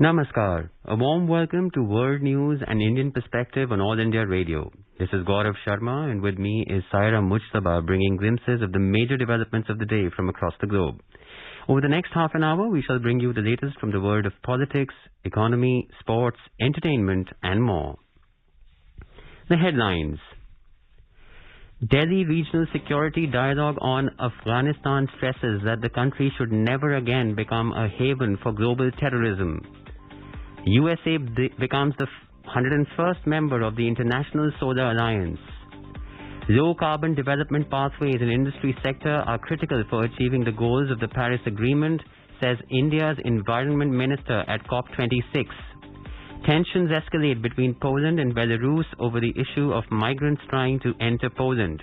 Namaskar. A warm welcome to World News and Indian Perspective on All India Radio. This is Gaurav Sharma, and with me is Saira Mujtaba, bringing glimpses of the major developments of the day from across the globe. Over the next half an hour, we shall bring you the latest from the world of politics, economy, sports, entertainment, and more. The headlines. Delhi Regional Security Dialogue on Afghanistan stresses that the country should never again become a haven for global terrorism. USA becomes the 101st member of the International Solar Alliance. Low-carbon development pathways in industry sector are critical for achieving the goals of the Paris Agreement, says India's Environment Minister at COP26. Tensions escalate between Poland and Belarus over the issue of migrants trying to enter Poland.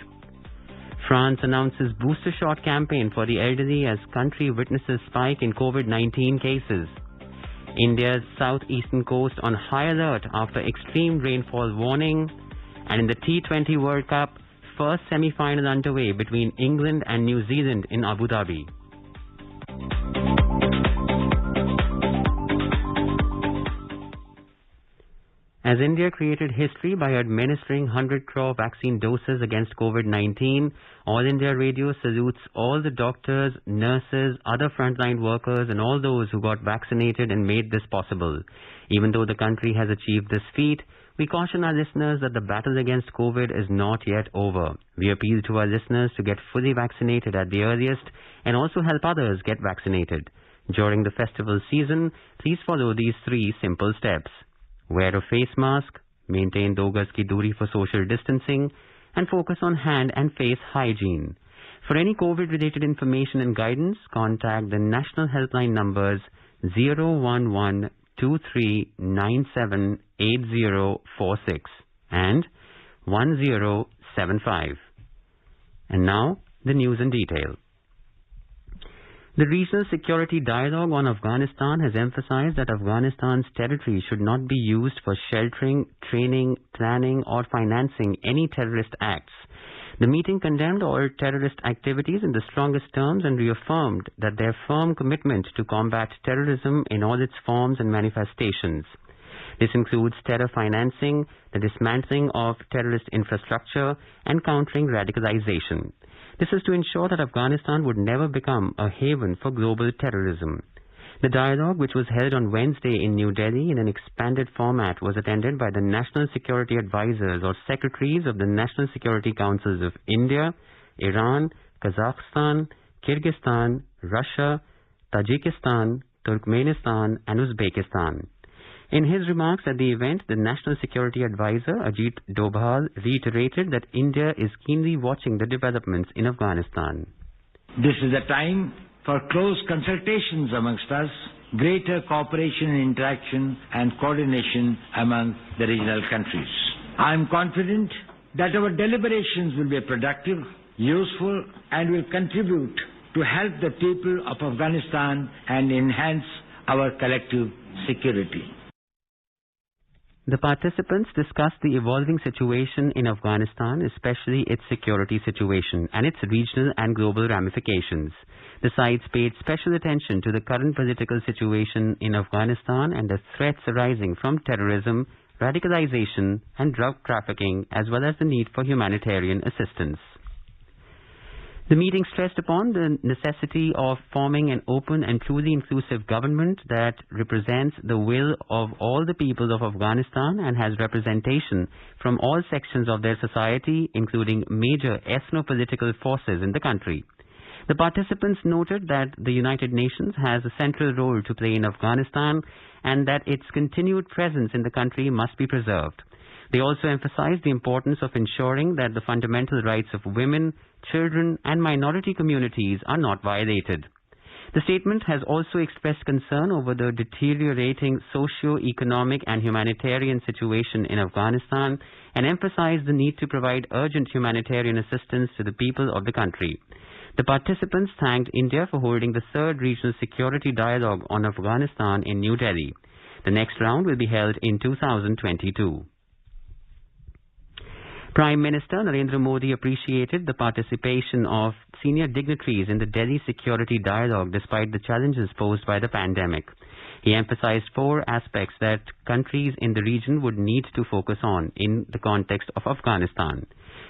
France announces booster shot campaign for the elderly as country witnesses spike in COVID-19 cases. India's southeastern coast on high alert after extreme rainfall warning. And in the T20 World Cup, first semi-final underway between England and New Zealand in Abu Dhabi. As India created history by administering 100 crore vaccine doses against COVID-19, All India Radio salutes all the doctors, nurses, other frontline workers and all those who got vaccinated and made this possible. Even though the country has achieved this feat, we caution our listeners that the battle against COVID is not yet over. We appeal to our listeners to get fully vaccinated at the earliest and also help others get vaccinated. During the festival season, please follow these 3 simple steps. Wear a face mask, maintain 2 gaz ki duri for social distancing, and focus on hand and face hygiene. For any COVID-related information and guidance, contact the national helpline numbers 011-2397-8046 and 1075. And now, the news in detail. The Regional Security Dialogue on Afghanistan has emphasized that Afghanistan's territory should not be used for sheltering, training, planning or financing any terrorist acts. The meeting condemned all terrorist activities in the strongest terms and reaffirmed that their firm commitment to combat terrorism in all its forms and manifestations. This includes terror financing, the dismantling of terrorist infrastructure and countering radicalization. This is to ensure that Afghanistan would never become a haven for global terrorism. The dialogue, which was held on Wednesday in New Delhi in an expanded format, was attended by the National Security Advisors or Secretaries of the National Security Councils of India, Iran, Kazakhstan, Kyrgyzstan, Russia, Tajikistan, Turkmenistan and Uzbekistan. In his remarks at the event, the National Security Advisor, Ajit Dobhal, reiterated that India is keenly watching the developments in Afghanistan. This is a time for close consultations amongst us, greater cooperation and interaction and coordination among the regional countries. I am confident that our deliberations will be productive, useful and will contribute to help the people of Afghanistan and enhance our collective security. The participants discussed the evolving situation in Afghanistan, especially its security situation and its regional and global ramifications. The sides paid special attention to the current political situation in Afghanistan and the threats arising from terrorism, radicalization and drug trafficking, as well as the need for humanitarian assistance. The meeting stressed upon the necessity of forming an open and truly inclusive government that represents the will of all the people of Afghanistan and has representation from all sections of their society, including major ethno-political forces in the country. The participants noted that the United Nations has a central role to play in Afghanistan and that its continued presence in the country must be preserved. They also emphasized the importance of ensuring that the fundamental rights of women, children and minority communities are not violated. The statement has also expressed concern over the deteriorating socio-economic and humanitarian situation in Afghanistan and emphasized the need to provide urgent humanitarian assistance to the people of the country. The participants thanked India for holding the 3rd Regional Security Dialogue on Afghanistan in New Delhi. The next round will be held in 2022. Prime Minister Narendra Modi appreciated the participation of senior dignitaries in the Delhi Security Dialogue despite the challenges posed by the pandemic. He emphasized 4 aspects that countries in the region would need to focus on in the context of Afghanistan.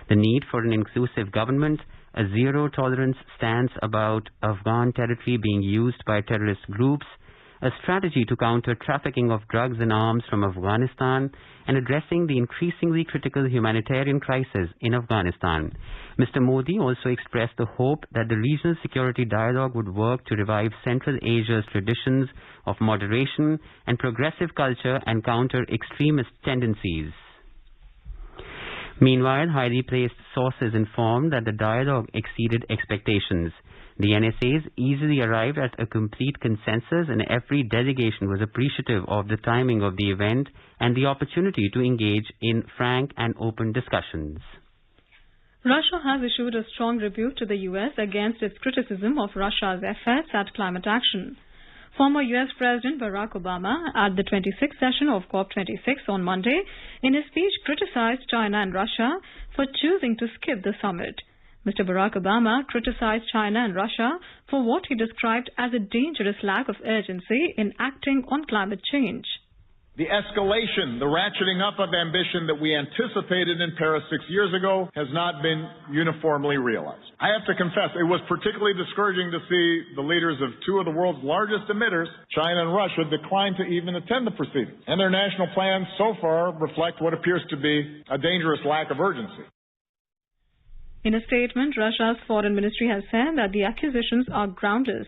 The need for an inclusive government, a zero-tolerance stance about Afghan territory being used by terrorist groups, a strategy to counter trafficking of drugs and arms from Afghanistan, and addressing the increasingly critical humanitarian crisis in Afghanistan. Mr. Modi also expressed the hope that the regional security dialogue would work to revive Central Asia's traditions of moderation and progressive culture and counter extremist tendencies. Meanwhile, highly placed sources informed that the dialogue exceeded expectations. The NSAs easily arrived at a complete consensus, and every delegation was appreciative of the timing of the event and the opportunity to engage in frank and open discussions. Russia has issued a strong rebuke to the U.S. against its criticism of Russia's efforts at climate action. Former U.S. President Barack Obama, at the 26th session of COP26 on Monday, in his speech criticized China and Russia for choosing to skip the summit. Mr. Barack Obama criticized China and Russia for what he described as a dangerous lack of urgency in acting on climate change. The escalation, the ratcheting up of ambition that we anticipated in Paris 6 years ago has not been uniformly realized. I have to confess, it was particularly discouraging to see the leaders of 2 of the world's largest emitters, China and Russia, decline to even attend the proceedings. And their national plans so far reflect what appears to be a dangerous lack of urgency. In a statement, Russia's foreign ministry has said that the accusations are groundless.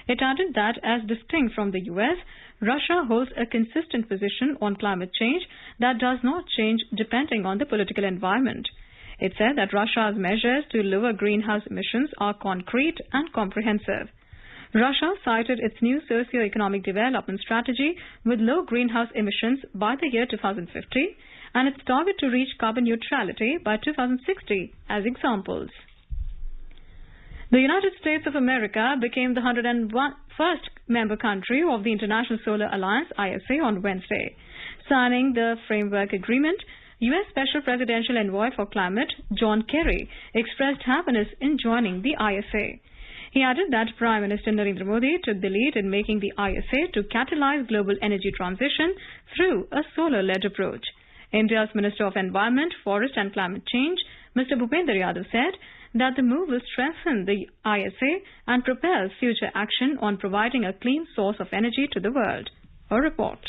It added that, as distinct from the U.S., Russia holds a consistent position on climate change that does not change depending on the political environment. It said that Russia's measures to lower greenhouse emissions are concrete and comprehensive. Russia cited its new socio-economic development strategy with low greenhouse emissions by the year 2050 and its target to reach carbon neutrality by 2060 as examples. The United States of America became the 101st member country of the International Solar Alliance, ISA, on Wednesday. Signing the framework agreement, U.S. Special Presidential Envoy for Climate, John Kerry, expressed happiness in joining the ISA. He added that Prime Minister Narendra Modi took the lead in making the ISA to catalyze global energy transition through a solar-led approach. India's Minister of Environment, Forest and Climate Change, Mr. Bhupendra Yadav, said that the move will strengthen the ISA and propel future action on providing a clean source of energy to the world. A report.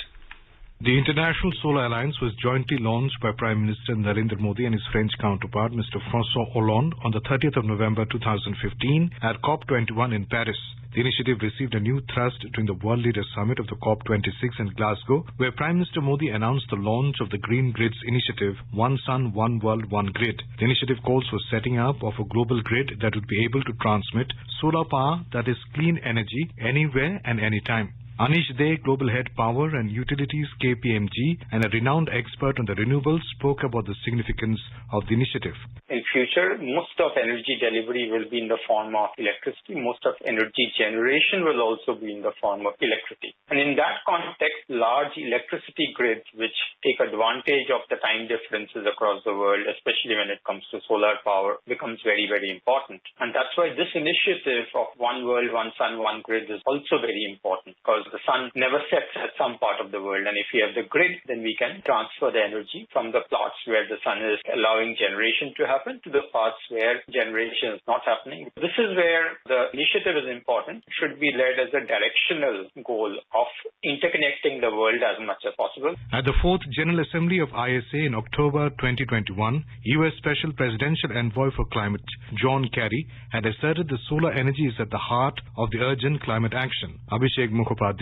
The International Solar Alliance was jointly launched by Prime Minister Narendra Modi and his French counterpart, Mr. François Hollande, on the 30th of November 2015 at COP21 in Paris. The initiative received a new thrust during the World Leaders Summit of the COP26 in Glasgow, where Prime Minister Modi announced the launch of the Green Grids initiative, One Sun, One World, One Grid. The initiative calls for setting up of a global grid that would be able to transmit solar power that is clean energy anywhere and anytime. Anish Dey, Global Head Power and Utilities KPMG, and a renowned expert on the renewables, spoke about the significance of the initiative. In future, most of energy delivery will be in the form of electricity. Most of energy generation will also be in the form of electricity. And in that context, large electricity grids, which take advantage of the time differences across the world, especially when it comes to solar power, becomes very, very important. And that's why this initiative of One World, One Sun, One Grid is also very important, because the sun never sets at some part of the world. And if we have the grid, then we can transfer the energy from the plots where the sun is allowing generation to happen to the parts where generation is not happening. This is where the initiative is important. It should be led as a directional goal of interconnecting the world as much as possible. At the 4th General Assembly of ISA in October 2021, U.S. Special Presidential Envoy for Climate, John Kerry, had asserted that solar energy is at the heart of the urgent climate action. Abhishek Mukhopadhyay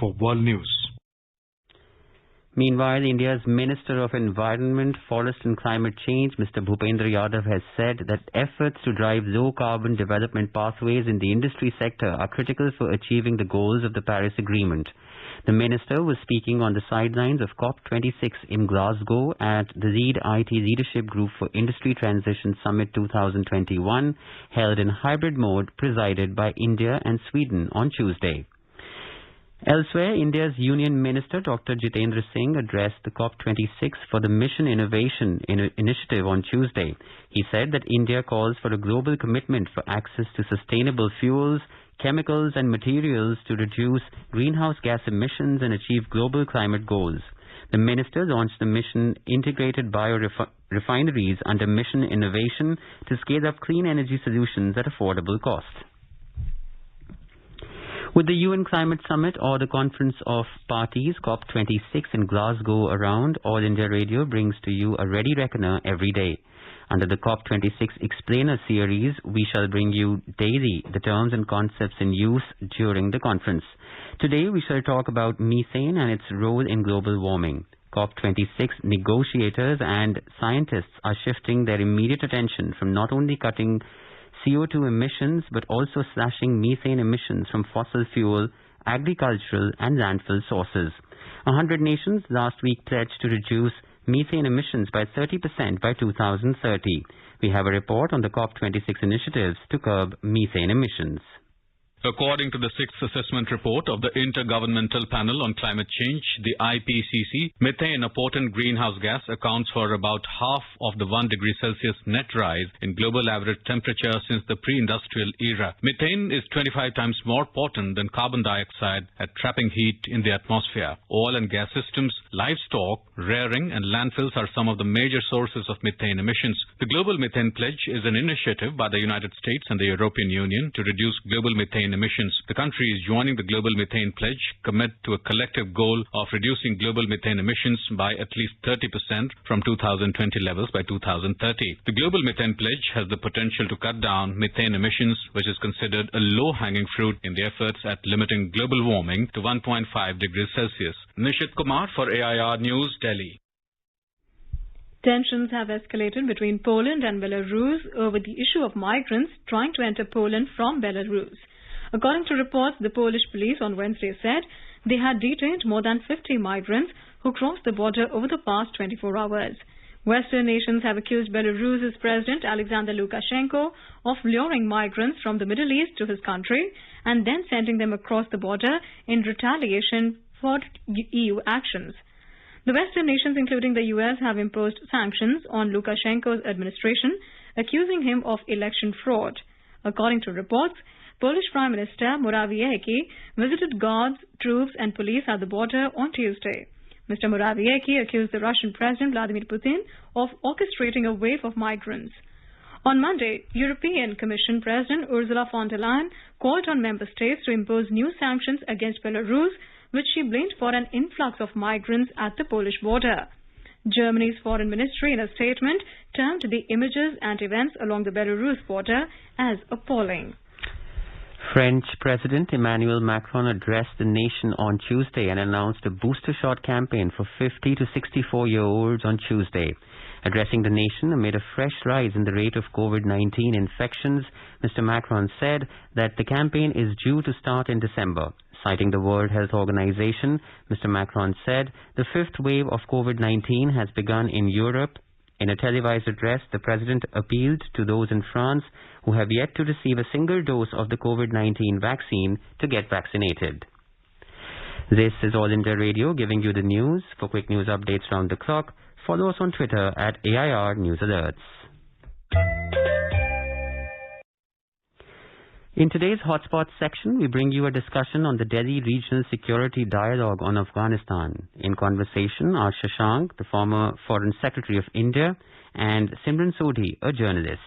for World News. Meanwhile, India's Minister of Environment, Forest and Climate Change, Mr. Bhupendra Yadav, has said that efforts to drive low-carbon development pathways in the industry sector are critical for achieving the goals of the Paris Agreement. The minister was speaking on the sidelines of COP26 in Glasgow at the Lead IT Leadership Group for Industry Transition Summit 2021, held in hybrid mode, presided by India and Sweden on Tuesday. Elsewhere, India's Union Minister Dr. Jitendra Singh addressed the COP26 for the Mission Innovation Initiative on Tuesday. He said that India calls for a global commitment for access to sustainable fuels, chemicals and materials to reduce greenhouse gas emissions and achieve global climate goals. The minister launched the mission Integrated Biorefineries under Mission Innovation to scale up clean energy solutions at affordable cost. With the UN Climate Summit or the Conference of Parties COP26 in Glasgow around, All India Radio brings to you a ready reckoner every day. Under the COP26 Explainer series, we shall bring you daily the terms and concepts in use during the conference. Today we shall talk about methane and its role in global warming. COP26 negotiators and scientists are shifting their immediate attention from not only cutting CO2 emissions but also slashing methane emissions from fossil fuel, agricultural and landfill sources. 100 nations last week pledged to reduce methane emissions by 30% by 2030. We have a report on the COP26 initiatives to curb methane emissions. According to the 6th assessment report of the Intergovernmental Panel on Climate Change, the IPCC, methane, a potent greenhouse gas, accounts for about half of the 1 degree Celsius net rise in global average temperature since the pre-industrial era. Methane is 25 times more potent than carbon dioxide at trapping heat in the atmosphere. Oil and gas systems, livestock, rearing and landfills are some of the major sources of methane emissions. The Global Methane Pledge is an initiative by the United States and the European Union to reduce global methane emissions. The countries joining the Global Methane Pledge commit to a collective goal of reducing global methane emissions by at least 30% from 2020 levels by 2030. The Global Methane Pledge has the potential to cut down methane emissions, which is considered a low-hanging fruit in the efforts at limiting global warming to 1.5 degrees Celsius. Nishit Kumar for AIR News, Delhi. Tensions have escalated between Poland and Belarus over the issue of migrants trying to enter Poland from Belarus. According to reports, the Polish police on Wednesday said they had detained more than 50 migrants who crossed the border over the past 24 hours. Western nations have accused Belarus's President Alexander Lukashenko of luring migrants from the Middle East to his country and then sending them across the border in retaliation for EU actions. The Western nations, including the US, have imposed sanctions on Lukashenko's administration, accusing him of election fraud. According to reports, Polish Prime Minister Morawiecki visited guards, troops and police at the border on Tuesday. Mr. Morawiecki accused the Russian President Vladimir Putin of orchestrating a wave of migrants. On Monday, European Commission President Ursula von der Leyen called on member states to impose new sanctions against Belarus, which she blamed for an influx of migrants at the Polish border. Germany's foreign ministry in a statement termed the images and events along the Belarus border as appalling. French President Emmanuel Macron addressed the nation on Tuesday and announced a booster shot campaign for 50 to 64-year-olds on Tuesday. Addressing the nation amid a fresh rise in the rate of COVID-19 infections, Mr. Macron said that the campaign is due to start in December. Citing the World Health Organization, Mr. Macron said the fifth wave of COVID-19 has begun in Europe. In a televised address, the president appealed to those in France who have yet to receive a single dose of the COVID-19 vaccine to get vaccinated. This is All India Radio giving you the news. For quick news updates round the clock, follow us on Twitter at AIR News Alerts. In today's Hotspots section, we bring you a discussion on the Delhi Regional Security Dialogue on Afghanistan. In conversation are Shashank, the former Foreign Secretary of India, and Simran Sodhi, a journalist.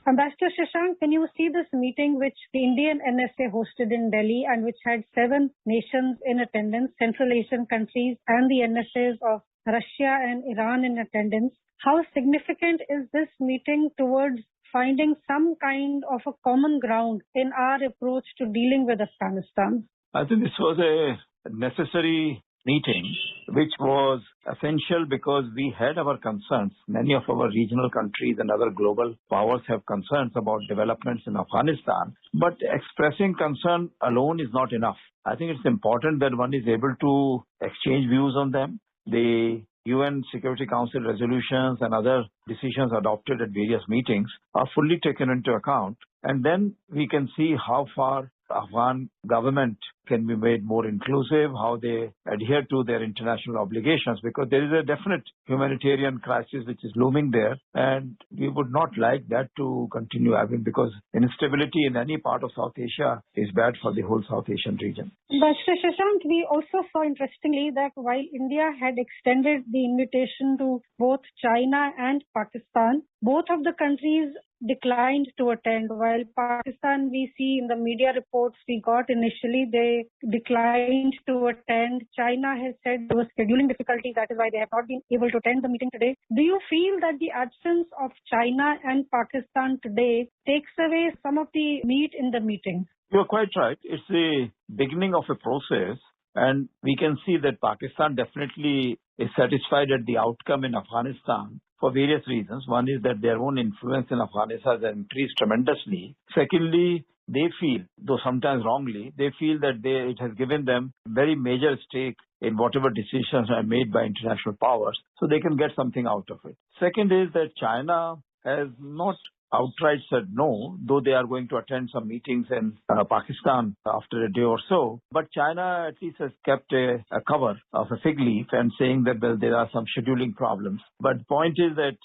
Ambassador Shashank, can you see this meeting which the Indian NSA hosted in Delhi and which had 7 nations in attendance, Central Asian countries and the NSAs of Russia and Iran in attendance? How significant is this meeting towards finding some kind of a common ground in our approach to dealing with Afghanistan? I think this was a necessary meeting, which was essential because we had our concerns. Many of our regional countries and other global powers have concerns about developments in Afghanistan, but expressing concern alone is not enough. I think it's important that one is able to exchange views on them. The UN Security Council resolutions and other decisions adopted at various meetings are fully taken into account, and then we can see how far the Afghan government can be made more inclusive, how they adhere to their international obligations, because there is a definite humanitarian crisis which is looming there, and we would not like that to continue having, because instability in any part of South Asia is bad for the whole South Asian region. But Shashank, we also saw interestingly that while India had extended the invitation to both China and Pakistan, both of the countries declined to attend. While Pakistan, we see in the media reports we got initially, they declined to attend. China has said there was scheduling difficulties, that is why they have not been able to attend the meeting today. Do you feel that the absence of China and Pakistan today takes away some of the meat in the meeting? You're quite right. It's the beginning of a process, and we can see that Pakistan definitely is satisfied at the outcome in Afghanistan for various reasons. One is that their own influence in Afghanistan has increased tremendously. Secondly, they feel, though sometimes wrongly, they feel that it has given them very major stake in whatever decisions are made by international powers, so they can get something out of it. Second is that China has not outright said no, though they are going to attend some meetings in Pakistan after a day or so. But China at least has kept a cover of a fig leaf and saying that, well, there are some scheduling problems. But the point is that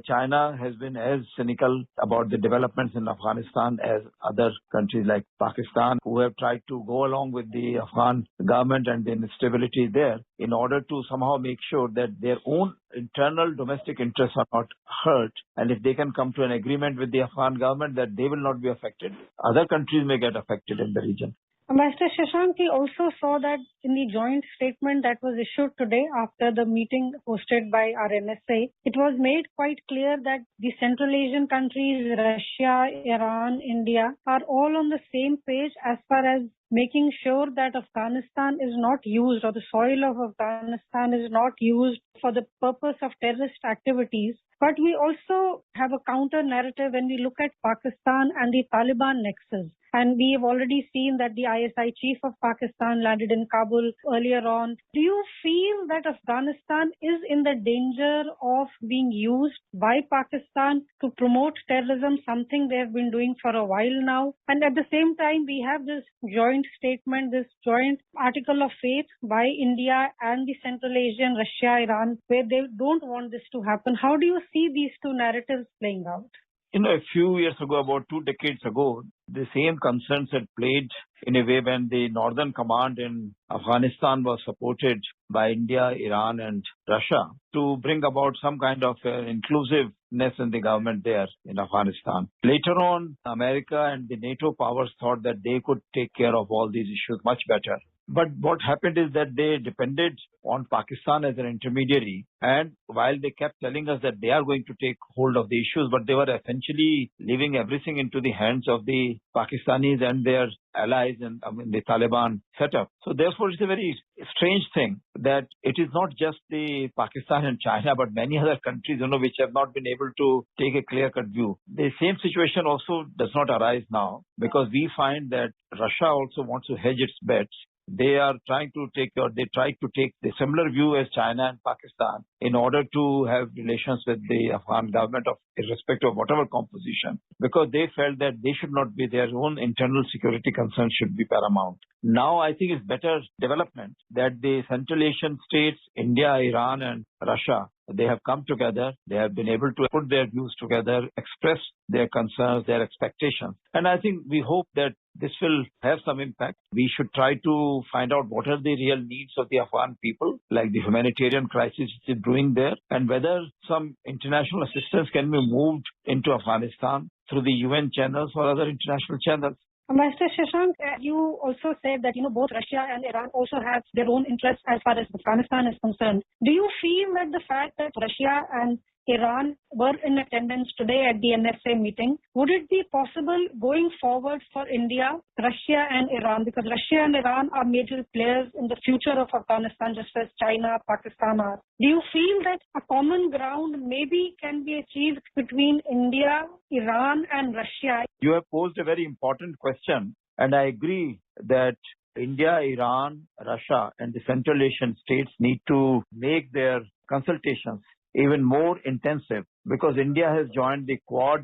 China has been as cynical about the developments in Afghanistan as other countries like Pakistan, who have tried to go along with the Afghan government and the instability there in order to somehow make sure that their own internal domestic interests are not hurt. And if they can come to an agreement with the Afghan government that they will not be affected, other countries may get affected in the region. Ambassador Shashank, we also saw that in the joint statement that was issued today after the meeting hosted by our NSA, it was made quite clear that the Central Asian countries, Russia, Iran, India, are all on the same page as far as making sure that Afghanistan is not used, or the soil of Afghanistan is not used for the purpose of terrorist activities. But we also have a counter narrative when we look at Pakistan and the Taliban nexus. And we have already seen that the ISI chief of Pakistan landed in Kabul earlier on. Do you feel that Afghanistan is in the danger of being used by Pakistan to promote terrorism, something they have been doing for a while now? And at the same time, we have this joint statement, this joint article of faith by India and the Central Asian, Russia, Iran, where they don't want this to happen. How do you see these two narratives playing out? A few years ago, about 2 decades ago, the same concerns had played in a way when the Northern Command in Afghanistan was supported by India, Iran and Russia to bring about some kind of inclusiveness in the government there in Afghanistan. Later on, America and the NATO powers thought that they could take care of all these issues much better. But what happened is that they depended on Pakistan as an intermediary, and while they kept telling us that they are going to take hold of the issues, but they were essentially leaving everything into the hands of the Pakistanis and their allies and the Taliban setup. So therefore, it's a very strange thing that it is not just the Pakistan and China, but many other countries, which have not been able to take a clear-cut view. The same situation also does not arise now, because we find that Russia also wants to hedge its bets. They are trying to take the similar view as China and Pakistan in order to have relations with the Afghan government irrespective of whatever composition, because they felt that they should not be, their own internal security concerns should be paramount. Now I think it's better development that the Central Asian states, India, Iran and Russia, they have come together. They have been able to put their views together, express their concerns, their expectations. And I think we hope that this will have some impact. We should try to find out what are the real needs of the Afghan people, like the humanitarian crisis which is brewing there, and whether some international assistance can be moved into Afghanistan through the UN channels or other international channels. Ambassador Shashank, you also said that both Russia and Iran also have their own interests as far as Afghanistan is concerned. Do you feel that the fact that Russia and Iran were in attendance today at the NSA meeting, would it be possible going forward for India, Russia and Iran, because Russia and Iran are major players in the future of Afghanistan just as China, Pakistan are? Do you feel that a common ground maybe can be achieved between India, Iran and Russia? You have posed a very important question, and I agree that India, Iran, Russia and the Central Asian states need to make their consultations even more intensive, because India has joined the Quad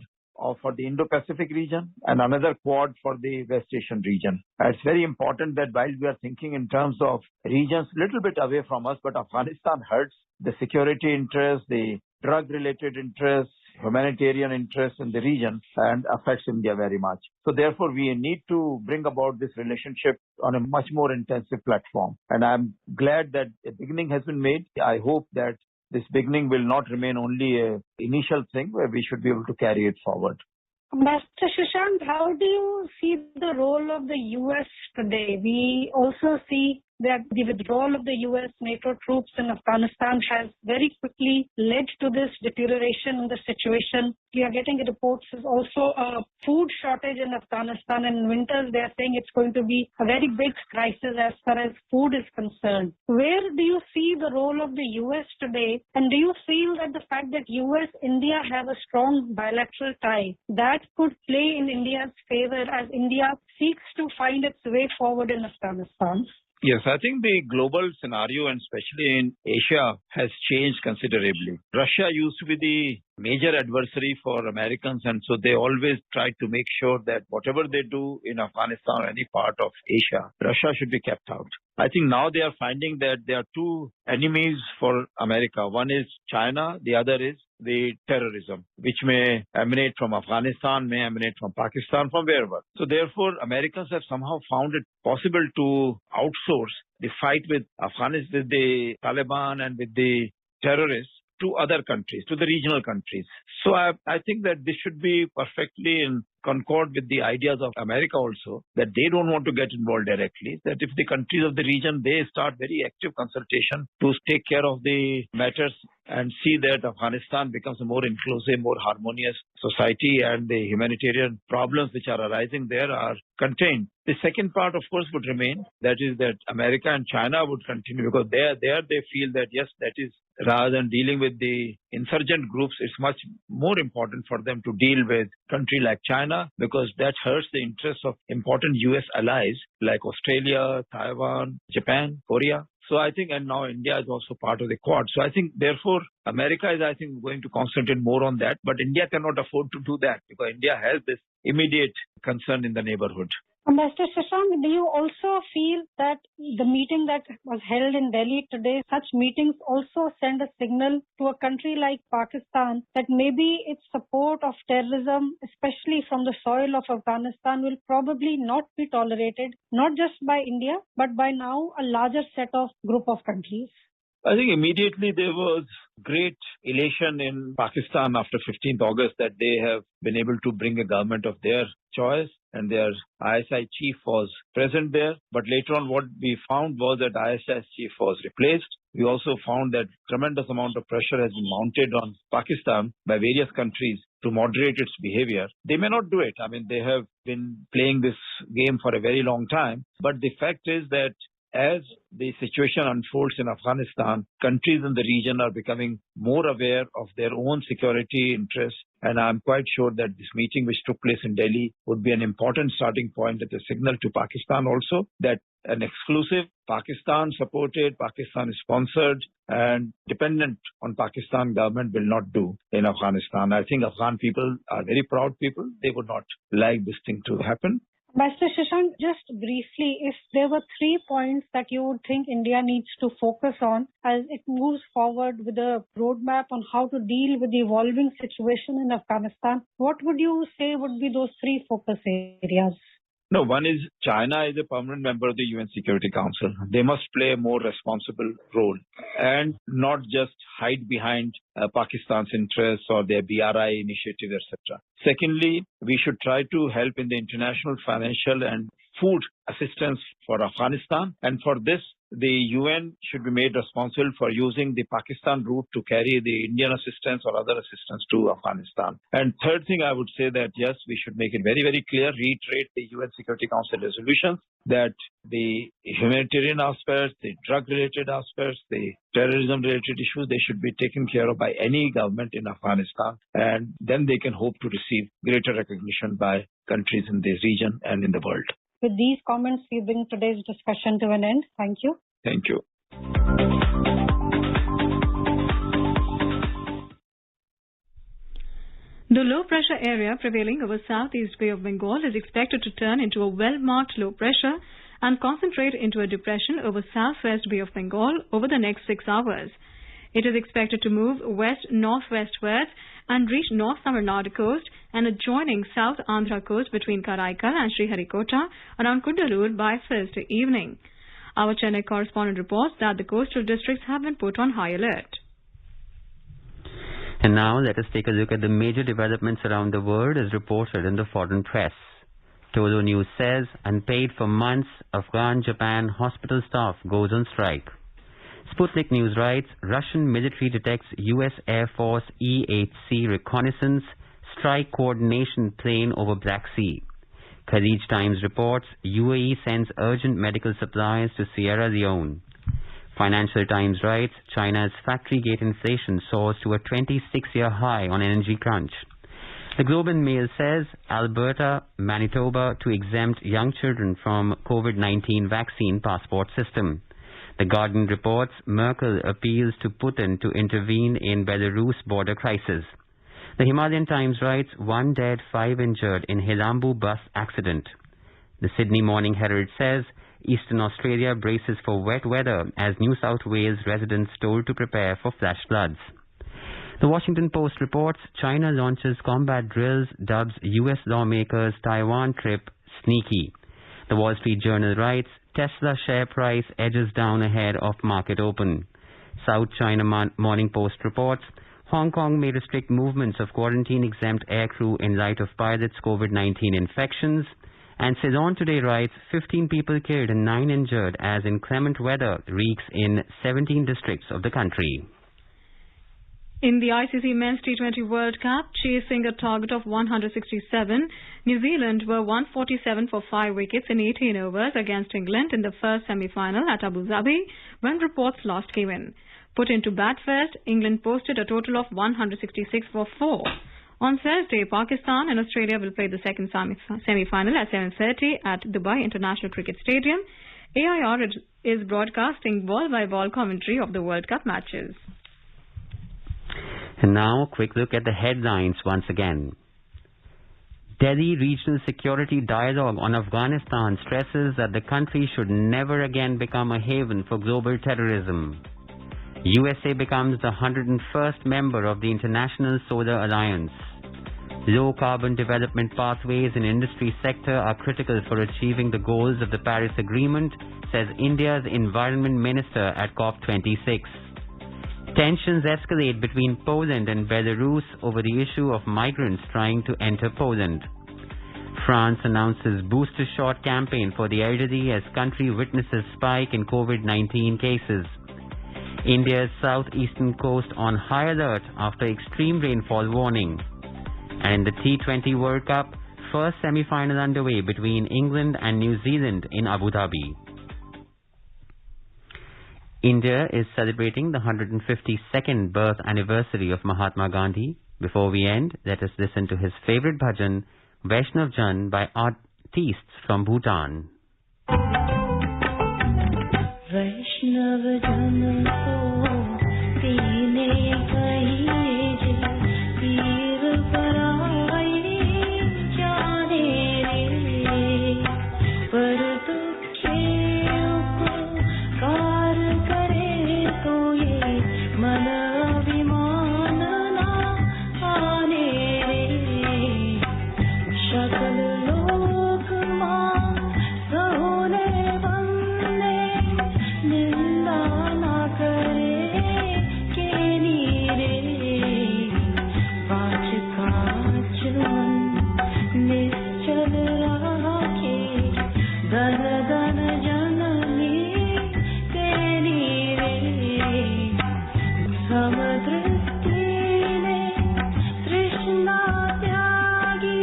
for the Indo-Pacific region and another Quad for the West Asian region. It's very important that while we are thinking in terms of regions a little bit away from us, but Afghanistan hurts the security interests, the drug-related interests, humanitarian interests in the region and affects India very much. So therefore, we need to bring about this relationship on a much more intensive platform. And I'm glad that a beginning has been made. I hope that this beginning will not remain only an initial thing where we should be able to carry it forward. Ambassador Shashank, how do you see the role of the U.S. today? We also see that the withdrawal of the U.S. NATO troops in Afghanistan has very quickly led to this deterioration in the situation. We are getting reports there's also a food shortage in Afghanistan, and in winters they are saying it's going to be a very big crisis as far as food is concerned. Where do you see the role of the U.S. today, and do you feel that the fact that U.S.-India have a strong bilateral tie, that could play in India's favor as India seeks to find its way forward in Afghanistan? Yes, I think the global scenario, and especially in Asia, has changed considerably. Russia used to be the major adversary for Americans, and so they always tried to make sure that whatever they do in Afghanistan or any part of Asia, Russia should be kept out. I think now they are finding that there are two enemies for America. One is China, the other is the terrorism, which may emanate from Afghanistan, may emanate from Pakistan, from wherever. So therefore, Americans have somehow found it possible to outsource the fight with Afghanistan, with the Taliban and with the terrorists to other countries, to the regional countries. So I think that this should be perfectly in concord with the ideas of America also, that they don't want to get involved directly, that if the countries of the region, they start very active consultation to take care of the matters and see that Afghanistan becomes a more inclusive, more harmonious society, and the humanitarian problems which are arising there are contained. The second part, of course, would remain, that is that America and China would continue, because there they feel that, yes, that is, rather than dealing with the insurgent groups, it's much more important for them to deal with country like China, because that hurts the interests of important US allies like Australia, Taiwan, Japan, Korea. So I think, and now India is also part of the Quad. So I think, therefore, America is, I think, going to concentrate more on that. But India cannot afford to do that, because India has this immediate concern in the neighborhood. Ambassador Shashank, do you also feel that the meeting that was held in Delhi today, such meetings also send a signal to a country like Pakistan that maybe its support of terrorism, especially from the soil of Afghanistan, will probably not be tolerated, not just by India, but by now a larger set of group of countries? I think immediately there was great elation in Pakistan after 15th August that they have been able to bring a government of their choice, and their ISI chief was present there. But later on, what we found was that ISI chief was replaced. We also found that tremendous amount of pressure has been mounted on Pakistan by various countries to moderate its behavior. They may not do it. I mean, they have been playing this game for a very long time. But the fact is that as the situation unfolds in Afghanistan, countries in the region are becoming more aware of their own security interests. And I'm quite sure that this meeting which took place in Delhi would be an important starting point as a signal to Pakistan also that an exclusive Pakistan-supported, Pakistan-sponsored and dependent on Pakistan government will not do in Afghanistan. I think Afghan people are very proud people. They would not like this thing to happen. Ambassador Shashank, just briefly, if there were 3 points that you would think India needs to focus on as it moves forward with a roadmap on how to deal with the evolving situation in Afghanistan, what would you say would be those 3 focus areas? No, one is China is a permanent member of the UN Security Council. They must play a more responsible role and not just hide behind Pakistan's interests or their BRI initiative, etc. Secondly, we should try to help in the international financial and food assistance for Afghanistan. And for this, the UN should be made responsible for using the Pakistan route to carry the Indian assistance or other assistance to Afghanistan. And third thing, I would say that, yes, we should make it very, very clear, reiterate the UN Security Council resolutions that the humanitarian aspects, the drug-related aspects, the terrorism-related issues, they should be taken care of by any government in Afghanistan. And then they can hope to receive greater recognition by countries in this region and in the world. With these comments, we bring today's discussion to an end. Thank you. Thank you. The low-pressure area prevailing over southeast Bay of Bengal is expected to turn into a well-marked low pressure and concentrate into a depression over southwest Bay of Bengal over the next 6 hours. It is expected to move west-northwestwards and reach North Tamil Nadu coast and adjoining South Andhra coast between Karaikal and Sriharikota around Kundalur by Thursday evening. Our Chennai correspondent reports that the coastal districts have been put on high alert. And now let us take a look at the major developments around the world as reported in the foreign press. Todo News says, unpaid for months, Afghan-Japan hospital staff goes on strike. Sputnik News writes, Russian military detects US Air Force E-8C reconnaissance strike coordination plane over Black Sea. Khaleej Times reports, UAE sends urgent medical supplies to Sierra Leone. Financial Times writes, China's factory gate inflation soars to a 26-year high on energy crunch. The Globe and Mail says, Alberta, Manitoba to exempt young children from COVID-19 vaccine passport system. The Guardian reports, Merkel appeals to Putin to intervene in Belarus border crisis. The Himalayan Times writes, 1 dead, 5 injured in Helambu bus accident. The Sydney Morning Herald says, Eastern Australia braces for wet weather as New South Wales residents told to prepare for flash floods. The Washington Post reports, China launches combat drills, dubs US lawmakers' Taiwan trip sneaky. The Wall Street Journal writes, Tesla share price edges down ahead of market open. South China Morning Post reports, Hong Kong may restrict movements of quarantine-exempt aircrew in light of pilots' COVID-19 infections. And Ceylon Today writes, 15 people killed and 9 injured as inclement weather wreaks in 17 districts of the country. In the ICC Men's T20 World Cup, chasing a target of 167, New Zealand were 147 for 5 wickets in 18 overs against England in the first semi-final at Abu Dhabi when reports last came in. Put into bat first, England posted a total of 166 for 4. On Thursday, Pakistan and Australia will play the second semi-final at 7:30 at Dubai International Cricket Stadium. AIR is broadcasting ball-by-ball commentary of the World Cup matches. And now, a quick look at the headlines once again. Delhi Regional Security Dialogue on Afghanistan stresses that the country should never again become a haven for global terrorism. USA becomes the 101st member of the International Solar Alliance. Low-carbon development pathways in industry sector are critical for achieving the goals of the Paris Agreement, says India's Environment Minister at COP26. Tensions escalate between Poland and Belarus over the issue of migrants trying to enter Poland. France announces booster shot campaign for the elderly as country witnesses spike in COVID-19 cases. India's southeastern coast on high alert after extreme rainfall warning. And the T20 World Cup, first semi-final underway between England and New Zealand in Abu Dhabi. India is celebrating the 152nd birth anniversary of Mahatma Gandhi. Before we end, let us listen to his favorite bhajan, Vaishnav Jan, by artists from Bhutan. Vaishnav Jan Krishna Tyagi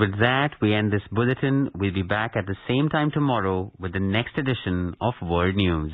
with that, we end this bulletin. We'll be back at the same time tomorrow with the next edition of World News.